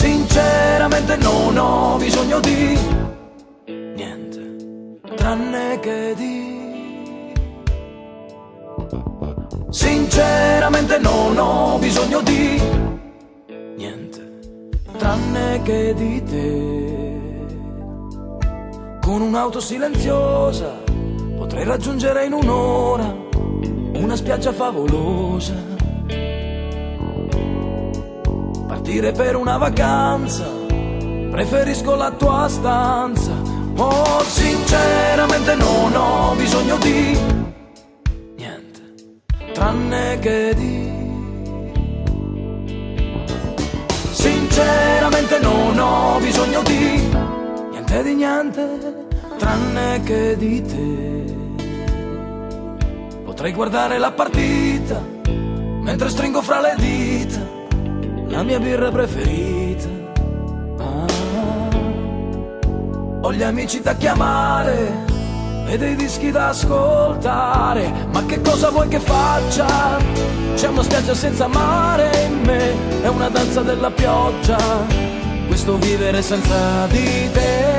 Sinceramente non ho bisogno di niente, tranne che di. Sinceramente non ho bisogno di niente, tranne che di te. Con un'auto silenziosa potrei raggiungere in un'ora una spiaggia favolosa, partire per una vacanza, preferisco la tua stanza. Oh, sinceramente non ho bisogno di niente, tranne che di. Sinceramente non ho bisogno di niente, tranne che di te. Potrei guardare la partita mentre stringo fra le dita la mia birra preferita. Ho gli amici da chiamare e dei dischi da ascoltare, ma che cosa vuoi che faccia? C'è una spiaggia senza mare in me, è una danza della pioggia, questo vivere senza di te.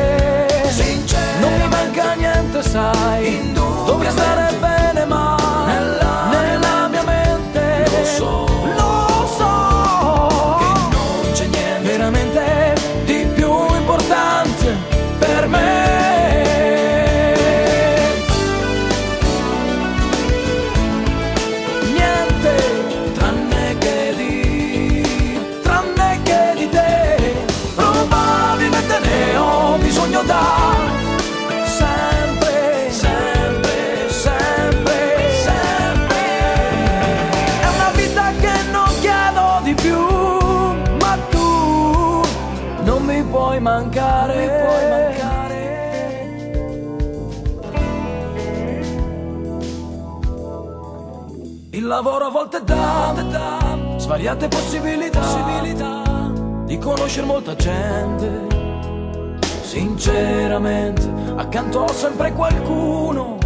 Non mi manca niente, sai, dovrei stare bene, ma nella mia mente lo so che non c'è niente veramente di più importante per me. Niente, tranne che di te. Probabilmente ne ho bisogno da sempre, sempre, sempre, sempre. È una vita che non chiedo di più, ma tu non mi puoi mancare. Il lavoro a volte dà svariate possibilità di conoscere molta gente. Sinceramente accanto ho sempre qualcuno,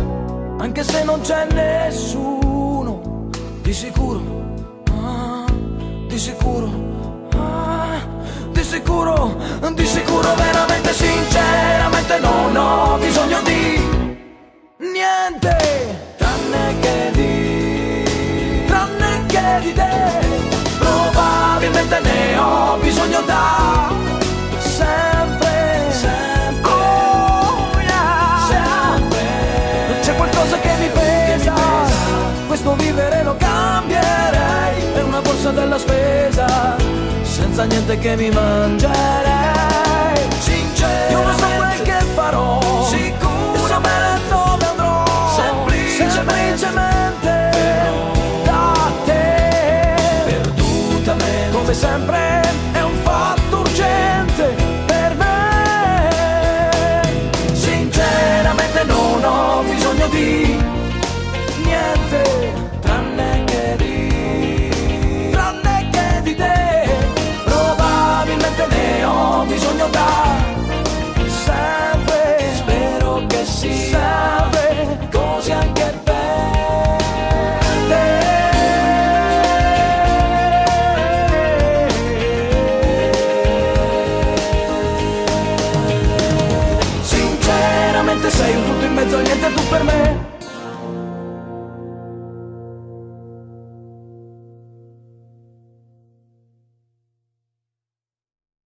anche se non c'è nessuno. Di sicuro, di sicuro, di sicuro, di sicuro, veramente sinceramente non ho bisogno di niente, tranne che di te. Probabilmente ne ho bisogno da sempre, sempre, oh yeah, sempre. C'è qualcosa che mi pesa, questo vivere lo cambierei per una borsa della spesa, senza niente che mi mangerei. Sinceramente io non so quel che farò, sicuramente dove andrò, semplicemente da te. Perdutamente, come sempre è un fatto urgente per me. Sinceramente non ho bisogno di niente, tranne che di te. Probabilmente ne ho bisogno da sempre, spero che sia così anche per te. Sinceramente sei un tutto in mezzo al niente tu per me.